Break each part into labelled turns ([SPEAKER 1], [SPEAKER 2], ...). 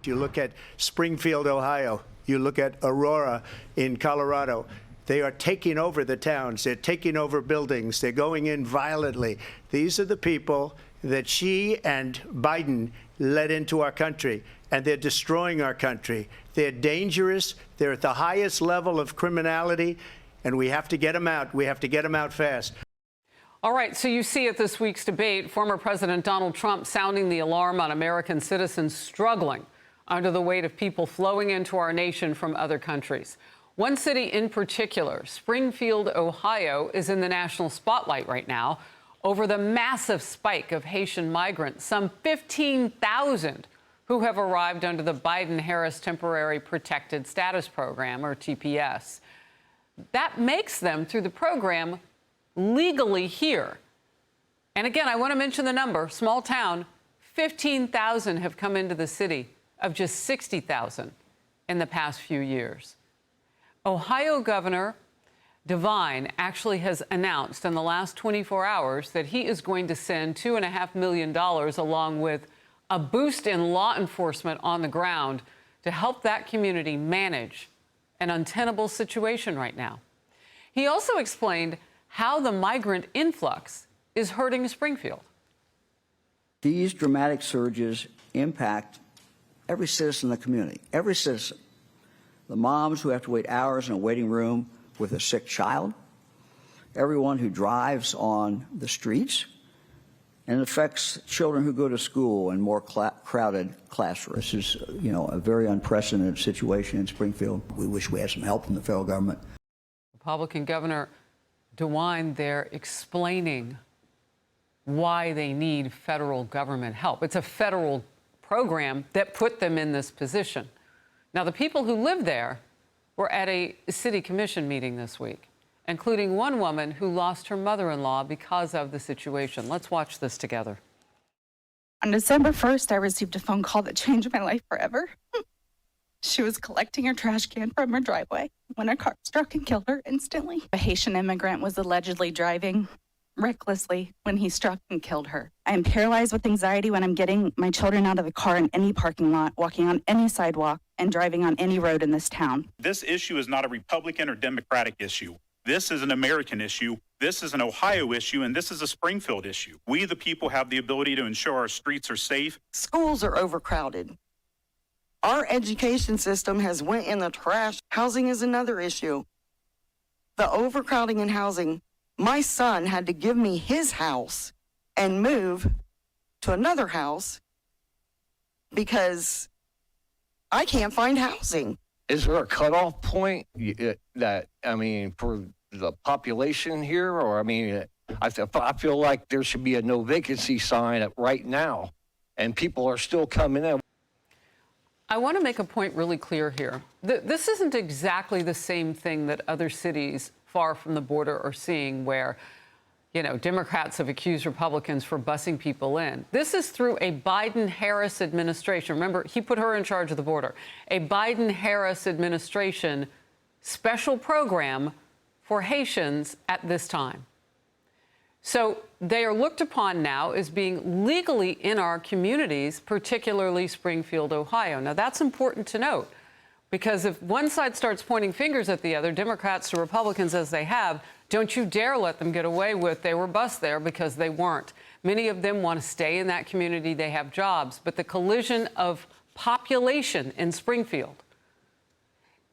[SPEAKER 1] You look at Springfield, Ohio. You look at Aurora in Colorado. They are taking over the towns. They're taking over buildings. They're going in violently. These are the people that she and Biden led into our country, and they're destroying our country. They're dangerous. They're at the highest level of criminality, and we have to get them out. We have to get them out fast.
[SPEAKER 2] All right, so you see at this week's debate, former President Donald Trump sounding the alarm on American citizens struggling under the weight of people flowing into our nation from other countries. One city in particular, Springfield, Ohio, is in the national spotlight right now over the massive spike of Haitian migrants, some 15,000 who have arrived under the Biden-Harris Temporary Protected Status Program, or TPS. That makes them, through the program, legally here. And again, I want to mention the number, small town, 15,000 have come into the city of just 60,000 in the past few years. Ohio Governor DeWine actually has announced in the last 24 hours that he is going to send $2.5 million along with a boost in law enforcement on the ground to help that community manage an untenable situation right now. He also explained how the migrant influx is hurting Springfield.
[SPEAKER 3] These dramatic surges impact every citizen in the community, every citizen. The moms who have to wait hours in a waiting room with a sick child, everyone who drives on the streets, and it affects children who go to school in more crowded classrooms. This is, a very unprecedented situation in Springfield. We wish we had some help from the federal government.
[SPEAKER 2] Republican Governor DeWine there explaining why they need federal government help. It's a federal program that put them in this position. Now, the people who live there were at a city commission meeting this week, including one woman who lost her mother-in-law because of the situation. Let's watch this together.
[SPEAKER 4] On December 1st, I received a phone call that changed my life forever. She was collecting her trash can from her driveway when a car struck and killed her instantly. A Haitian immigrant was allegedly driving recklessly when he struck and killed her. I am paralyzed with anxiety when I'm getting my children out of the car in any parking lot, walking on any sidewalk, and driving on any road in this town.
[SPEAKER 5] This issue is not a Republican or Democratic issue. This is an American issue. This is an Ohio issue, and this is a Springfield issue. We, the people, have the ability to ensure our streets are safe.
[SPEAKER 6] Schools are overcrowded. Our education system has went in the trash. Housing is another issue. The overcrowding in housing. My son had to give me his house and move to another house because I can't find housing.
[SPEAKER 7] Is there a cutoff point for the population here? Or, I feel like there should be a no vacancy sign right now, and people are still coming in.
[SPEAKER 2] I want to make a point really clear here. This isn't exactly the same thing that other cities far from the border are seeing where, Democrats have accused Republicans for busing people in. This is through a Biden-Harris administration. Remember, he put her in charge of the border. A Biden-Harris administration special program for Haitians at this time. So they are looked upon now as being legally in our communities, particularly Springfield, Ohio. Now, that's important to note, because if one side starts pointing fingers at the other, Democrats to Republicans as they have, don't you dare let them get away with they were bused there, because they weren't. Many of them want to stay in that community. They have jobs. But the collision of population in Springfield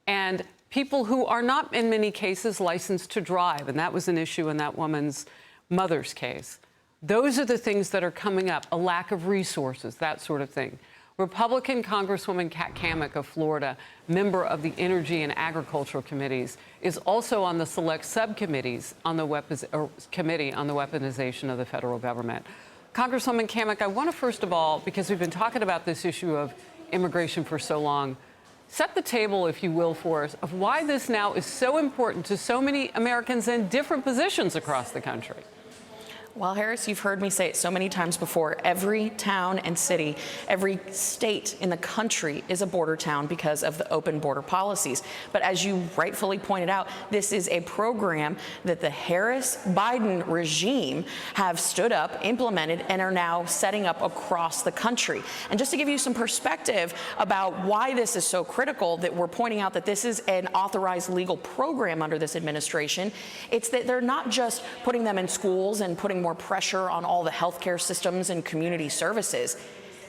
[SPEAKER 2] and people who are not, in many cases, licensed to drive, and that was an issue in that woman's mother's case. Those are the things that are coming up, a lack of resources, that sort of thing. Republican Congresswoman Cammack of Florida, member of the Energy and Agricultural Committees, is also on the select subcommittees on the committee on the weaponization of the federal government. Congresswoman Cammack, I want to first of all, because we've been talking about this issue of immigration for so long, set the table, if you will, for us of why this now is so important to so many Americans in different positions across the country.
[SPEAKER 8] Well, Harris, you've heard me say it so many times before. Every town and city, every state in the country is a border town because of the open border policies. But as you rightfully pointed out, this is a program that the Harris-Biden regime have stood up, implemented, and are now setting up across the country. And just to give you some perspective about why this is so critical, that we're pointing out that this is an authorized legal program under this administration, it's that they're not just putting them in schools and putting more pressure on all the healthcare systems and community services.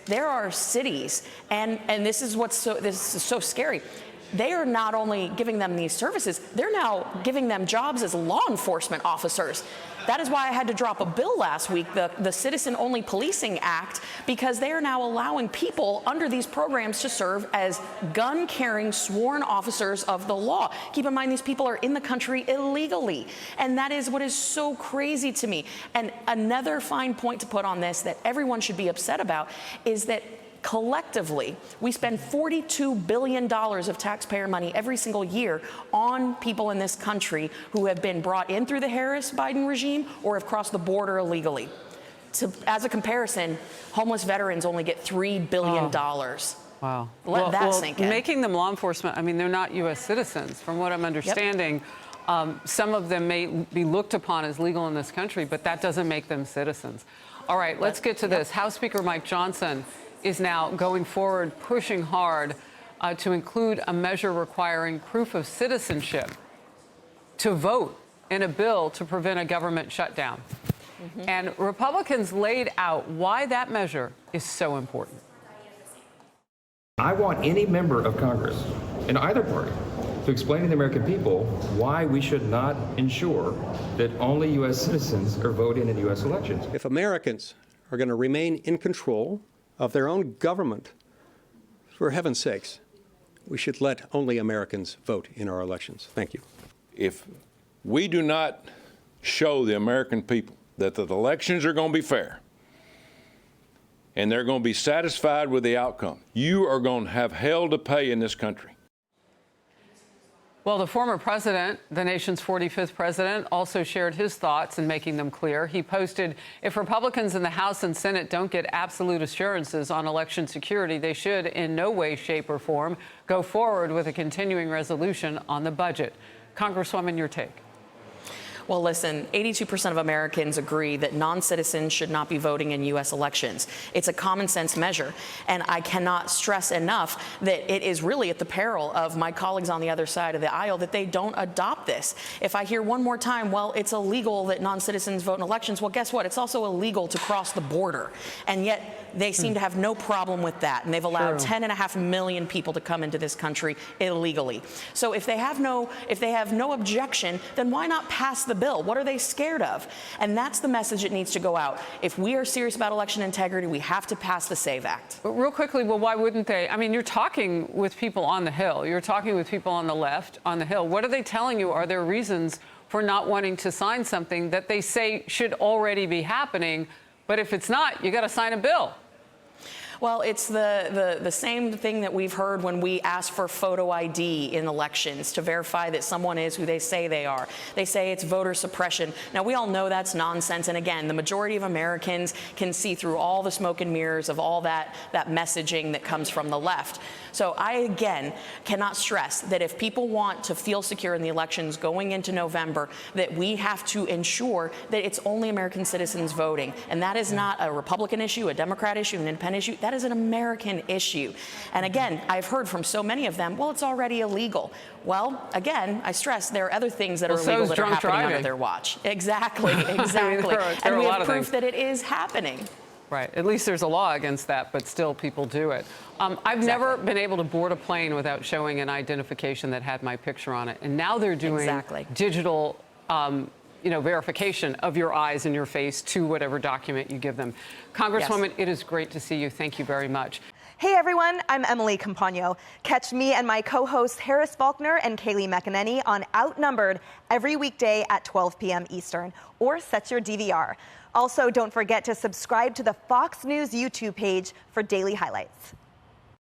[SPEAKER 8] There are cities, and this is this is so scary. They are not only giving them these services, they're now giving them jobs as law enforcement officers. That is why I had to drop a bill last week, the Citizen-Only Policing Act, because they are now allowing people under these programs to serve as gun-carrying sworn officers of the law. Keep in mind, these people are in the country illegally, and that is what is so crazy to me. And another fine point to put on this that everyone should be upset about is that collectively, we spend $42 billion of taxpayer money every single year on people in this country who have been brought in through the Harris-Biden regime or have crossed the border illegally. As a comparison, homeless veterans only get $3 billion.
[SPEAKER 2] Wow.
[SPEAKER 8] Let that sink in.
[SPEAKER 2] Making them law enforcement, I mean, they're not U.S. citizens. From what I'm understanding, some of them may be looked upon as legal in this country, but that doesn't make them citizens. All right, let's get to this. House Speaker Mike Johnson is now going forward, pushing hard to include a measure requiring proof of citizenship to vote in a bill to prevent a government shutdown. And Republicans laid out why that measure is so important.
[SPEAKER 9] I want any member of Congress in either party to explain to the American people why we should not ensure that only U.S. citizens are voting in U.S. elections.
[SPEAKER 10] If Americans are going to remain in control of their own government, for heaven's sakes, we should let only Americans vote in our elections. Thank you.
[SPEAKER 11] If we do not show the American people that the elections are going to be fair and they're going to be satisfied with the outcome, you are going to have hell to pay in this country.
[SPEAKER 2] Well, the former president, the nation's 45th president, also shared his thoughts in making them clear. He posted, if Republicans in the House and Senate don't get absolute assurances on election security, they should in no way, shape, or form go forward with a continuing resolution on the budget. Congresswoman, your take.
[SPEAKER 8] Well, listen, 82% of Americans agree that non-citizens should not be voting in U.S. elections. It's a common sense measure, and I cannot stress enough that it is really at the peril of my colleagues on the other side of the aisle that they don't adopt this. If I hear one more time, well, it's illegal that non-citizens vote in elections, well, guess what? It's also illegal to cross the border, and yet they seem to have no problem with that, and they've allowed 10.5 million people to come into this country illegally. So if they have no objection, then why not pass the bill? What are they scared of? And that's the message that needs to go out. If we are serious about election integrity, we have to pass the SAVE Act.
[SPEAKER 2] But real quickly, well, why wouldn't they? I mean, you're talking with people on the Hill. You're talking with people on the left, on the Hill. What are they telling you? Are there reasons for not wanting to sign something that they say should already be happening? But if it's not, you got to sign a bill.
[SPEAKER 8] Well, it's the same thing that we've heard when we ask for photo ID in elections to verify that someone is who they say they are. They say it's voter suppression. Now, we all know that's nonsense. And again, the majority of Americans can see through all the smoke and mirrors of all that messaging that comes from the left. So I, again, cannot stress that if people want to feel secure in the elections going into November, that we have to ensure that it's only American citizens voting. And that is not a Republican issue, a Democrat issue, an independent issue. That is an American issue. And again, I've heard from so many of them, well, it's already illegal. Well, again, I stress there are other things that are illegal that are happening under their watch. Exactly, exactly. And we have proof that it is happening.
[SPEAKER 2] Right. At least there's a law against that, but still people do it. I've never been able to board a plane without showing an identification that had my picture on it. And now they're doing digital verification of your eyes and your face to whatever document you give them. Congresswoman, it is great to see you. Thank you very much.
[SPEAKER 12] Hey everyone, I'm Emily Campagno. Catch me and my co-hosts Harris Faulkner and Kaylee McEnany on Outnumbered every weekday at 12 p.m. Eastern, or set your DVR. Also, don't forget to subscribe to the Fox News YouTube page for daily highlights.